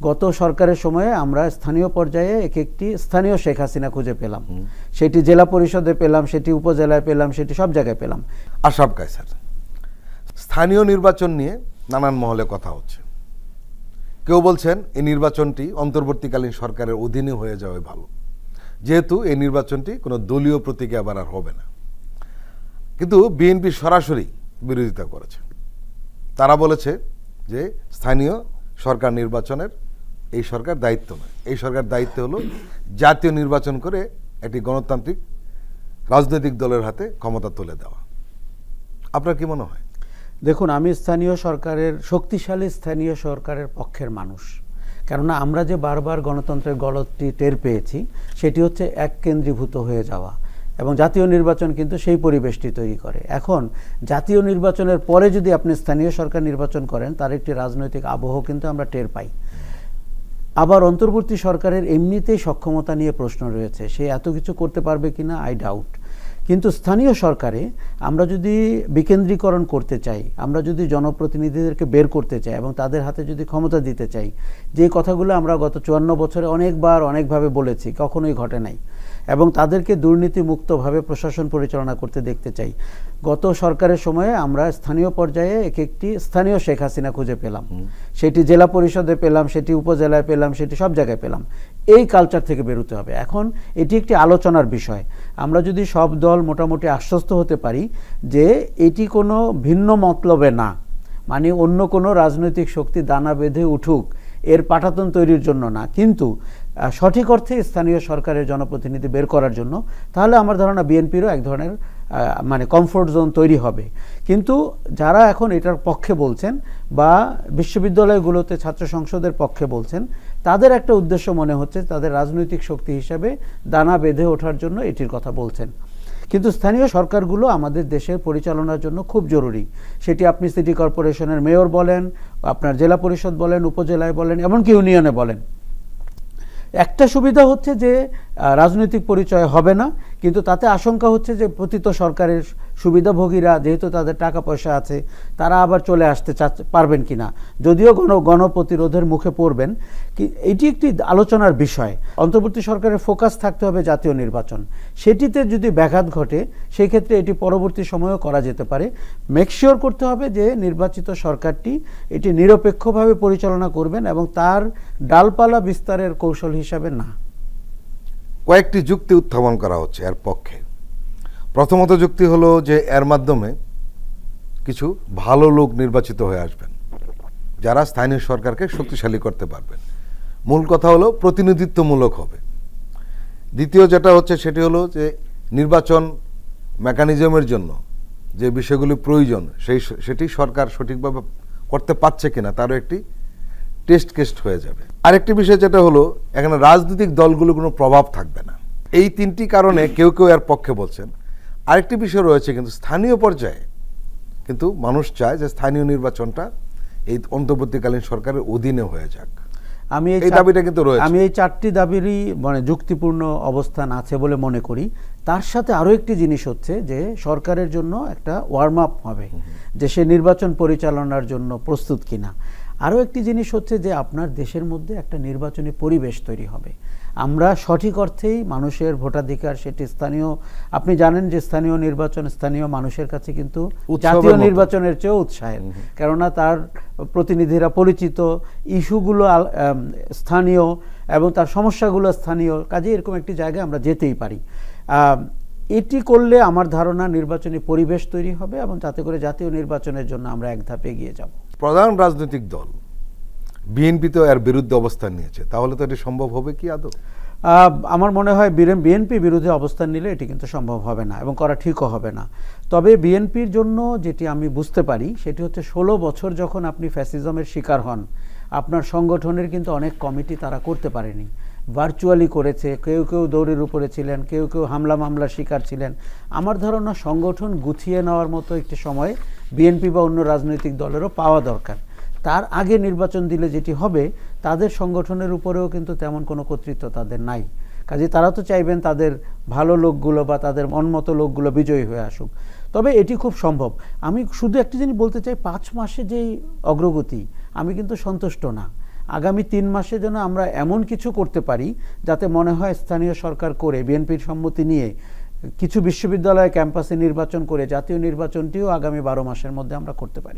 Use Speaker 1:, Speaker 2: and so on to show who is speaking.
Speaker 1: গত সরকারের সময়ে আমরা স্থানীয় পর্যায়ে একটি স্থানীয় শেখ হাসিনা খুঁজে পেলাম। সেটি জেলা পরিষদে পেলাম, সেটি উপজেলায় পেলাম, সেটি সব জায়গায় পেলাম।
Speaker 2: আশরাফ কায়সার, স্থানীয় নির্বাচন নিয়ে নানান মহলে কথা হচ্ছে। কেউ বলছেন এই নির্বাচনটি অন্তর্বর্তীকালীন সরকারের অধীনে হয়ে যাওয়াই ভালো, যেহেতু এই নির্বাচনটি কোনো দলীয় প্রতীকে আবার আর হবে না। কিন্তু বিএনপি সরাসরি বিরোধিতা করেছে। তারা বলেছে যে স্থানীয় সরকার নির্বাচনের এই সরকার দায়িত্ব নয়, এই সরকার দায়িত্ব হলো জাতীয় নির্বাচন করে একটি গণতান্ত্রিক রাজনৈতিক দলের হাতে ক্ষমতা তুলে দেওয়া। আপনার কি মনে হয়?
Speaker 1: দেখুন, আমি শক্তিশালী স্থানীয় সরকারের পক্ষের মানুষ। কেননা আমরা যে বারবার গণতন্ত্রের গলতটি টের পেয়েছি, সেটি হচ্ছে এক কেন্দ্রীভূত হয়ে যাওয়া, এবং জাতীয় নির্বাচন কিন্তু সেই পরিবেশটি তৈরি করে। এখন জাতীয় নির্বাচনের পরে যদি আপনি স্থানীয় সরকার নির্বাচন করেন, তার একটি রাজনৈতিক আবহ কিন্তু আমরা টের পাই। আবার অন্তর্বর্তী সরকারের এমনিতেই সক্ষমতা নিয়ে প্রশ্ন রয়েছে, সে এত কিছু করতে পারবে কিনা আই ডাউট। কিন্তু স্থানীয় সরকারে আমরা যদি বিকেন্দ্রীকরণ করতে চাই, আমরা যদি জনপ্রতিনিধিদেরকে বের করতে চাই এবং তাদের হাতে যদি ক্ষমতা দিতে চাই, যে কথাগুলো আমরা গত 54 বছরে অনেকবার অনেকভাবে বলেছি, কখনোই ঘটে নাই, এবং তাদেরকে দুর্নীতিমুক্তভাবে প্রশাসন পরিচালনা করতে দেখতে চাই। গত সরকারের সময়ে আমরা স্থানীয় পর্যায়ে একটি স্থানীয় শেখ হাসিনা খুঁজে পেলাম। সেটি জেলা পরিষদে পেলাম, সেটি উপজেলায় পেলাম, সেটি সব জায়গায় পেলাম। এই কালচার থেকে বেরোতে হবে। এখন এটি একটি আলোচনার বিষয়। আমরা যদি সব দল মোটামুটি আশ্বস্ত হতে পারি যে এটি কোনো ভিন্ন মতলবে না, মানে অন্য কোনো রাজনৈতিক শক্তি দানা বেঁধে উঠুক এর পাটাতন তৈরির জন্য না, কিন্তু সঠিক অর্থে স্থানীয় সরকারের জনপ্রতিনিধি বের করার জন্য, তাহলে আমার ধারণা বিএনপিরও এক ধরনের কমফোর্ট জোন তৈরি হবে। কিন্তু যারা এখন এটার পক্ষে বলছেন বা বিশ্ববিদ্যালয়গুলোতে ছাত্র সংসদের পক্ষে বলছেন, তাদের একটা উদ্দেশ্য মনে হচ্ছে তাদের রাজনৈতিক শক্তি হিসাবে দানা বেঁধে ওঠার জন্য এটির কথা বলছেন। কিন্তু স্থানীয় সরকারগুলো আমাদের দেশের পরিচালনার জন্য খুব জরুরি। সেটি আপনি সিটি কর্পোরেশনের মেয়র বলেন, আপনার জেলা পরিষদ বলেন, উপজেলায় বলেন, এমনকি ইউনিয়নে বলেন। একটা সুবিধা হচ্ছে যে রাজনৈতিক পরিচয় হবে না, কিন্তু তাতে আশঙ্কা হচ্ছে যে পতিত সরকারের সুবিধাভোগীরা, যেহেতু তাদের টাকা পয়সা আছে, তারা আবার চলে আসতে পারবেন কিনা, যদিও গণপ্রতিরোধের মুখে পড়বেন। এটি একটি আলোচনার বিষয়। অন্তর্বর্তী সরকারের ফোকাস থাকতে হবে জাতীয় নির্বাচন। সেটিতে যদি ব্যাঘাত ঘটে, সেই ক্ষেত্রে এটি পরবর্তী সময়েও করা যেতে পারে। মেকশিওর করতে হবে যে নির্বাচিত সরকারটি এটি নিরপেক্ষভাবে পরিচালনা করবেন এবং তার ডালপালা বিস্তারের কৌশল হিসাবে না।
Speaker 2: কয়েকটি যুক্তি উত্থাপন করা হচ্ছে এর পক্ষে। প্রথমত যুক্তি হলো যে এর মাধ্যমে কিছু ভালো লোক নির্বাচিত হয়ে আসবেন, যারা স্থানীয় সরকারকে শক্তিশালী করতে পারবেন। মূল কথা হলো প্রতিনিধিত্বমূলক হবে। দ্বিতীয় যেটা হচ্ছে সেটি হলো যে নির্বাচন মেকানিজমের জন্য যে বিষয়গুলি প্রয়োজন সেটি সরকার সঠিকভাবে করতে পারছে কিনা তারও একটি টেস্ট কেস হয়ে যাবে। আরেকটি বিষয় যেটা হলো, এখানে রাজনৈতিক দলগুলোর কোনো প্রভাব থাকবে না। এই তিনটি কারণে কেউ কেউ এর পক্ষে বলছেন। আরেকটি বিষয় রয়েছে, কিন্তু স্থানীয় পর্যায়ে কিন্তু মানুষ চায় যে স্থানীয় নির্বাচনটা এই অন্তর্বর্তীকালীন সরকারের অধীনে হয়ে যাক। আমি এই
Speaker 1: চারটি দাবিরই যুক্তিপূর্ণ অবস্থান আছে বলে মনে করি। তার সাথে আরও একটি জিনিস হচ্ছে যে সরকারের জন্য একটা ওয়ার্ম আপ হবে, যে সে নির্বাচন পরিচালনার জন্য প্রস্তুত কিনা। আরও একটি জিনিস হচ্ছে যে আপনার দেশের মধ্যে একটা নির্বাচনী পরিবেশ তৈরি হবে। আমরা সঠিক অর্থেই মানুষের ভোটাধিকার, সেটি স্থানীয়, আপনি জানেন যে স্থানীয় নির্বাচন স্থানীয় মানুষের কাছে কিন্তু জাতীয় নির্বাচনের চেয়েও উৎসাহের, কেননা তার প্রতিনিধিরা পরিচিত, ইস্যুগুলো স্থানীয় এবং তার সমস্যাগুলো স্থানীয়। কাজে এরকম একটি জায়গায় আমরা যেতেই পারি। এটি করলে আমার ধারণা নির্বাচনী পরিবেশ তৈরি হবে এবং তাতে করে জাতীয় নির্বাচনের জন্য আমরা এক ধাপ এগিয়ে যাব।
Speaker 2: প্রধান রাজনৈতিক দল বিএনপি তো এর বিরুদ্ধে অবস্থান নিয়েছে, তাহলে তো এটি সম্ভব হবে কি আদৌ?
Speaker 1: আমার মনে হয় বিএনপি বিরুদ্ধে অবস্থান নিলে এটি কিন্তু সম্ভব হবে না এবং করা ঠিকও হবে না। তবে বিএনপির জন্য যেটি আমি বুঝতে পারি সেটি হচ্ছে 16 বছর যখন আপনি ফ্যাসিজমের শিকার হন, আপনার সংগঠনের কিন্তু অনেক কমিটি তারা করতে পারেনি, ভার্চুয়ালি করেছে। কেউ কেউ দৌড়ের উপরে ছিলেন, কেউ কেউ মামলার শিকার ছিলেন। আমার ধারণা সংগঠন গুছিয়ে নেওয়ার মতো একটি সময় বিএনপি বা অন্য রাজনৈতিক দলেরও পাওয়া দরকার। তার আগে নির্বাচন দিলে যেটি হবে, তাদের সংগঠনের উপরেও কিন্তু তেমন কোনো কর্তৃত্ব তাদের নাই। কাজে তারা তো চাইবেন তাদের ভালো লোকগুলো বা তাদের মনমতো লোকগুলো বিজয়ী হয়ে আসুক। তবে এটি খুব সম্ভব। আমি শুধু একটি জিনিস বলতে চাই, 5 মাসে যেই অগ্রগতি, আমি কিন্তু সন্তুষ্ট না। আগামী 3 মাসে যেন আমরা এমন কিছু করতে পারি যাতে মনে হয় স্থানীয় সরকার করে বিএনপির সম্মতি নিয়ে কিছু বিশ্ববিদ্যালয় ক্যাম্পাসে নির্বাচন করে জাতীয় নির্বাচনটিও আগামী 12 মাসের মধ্যে আমরা করতে পারি।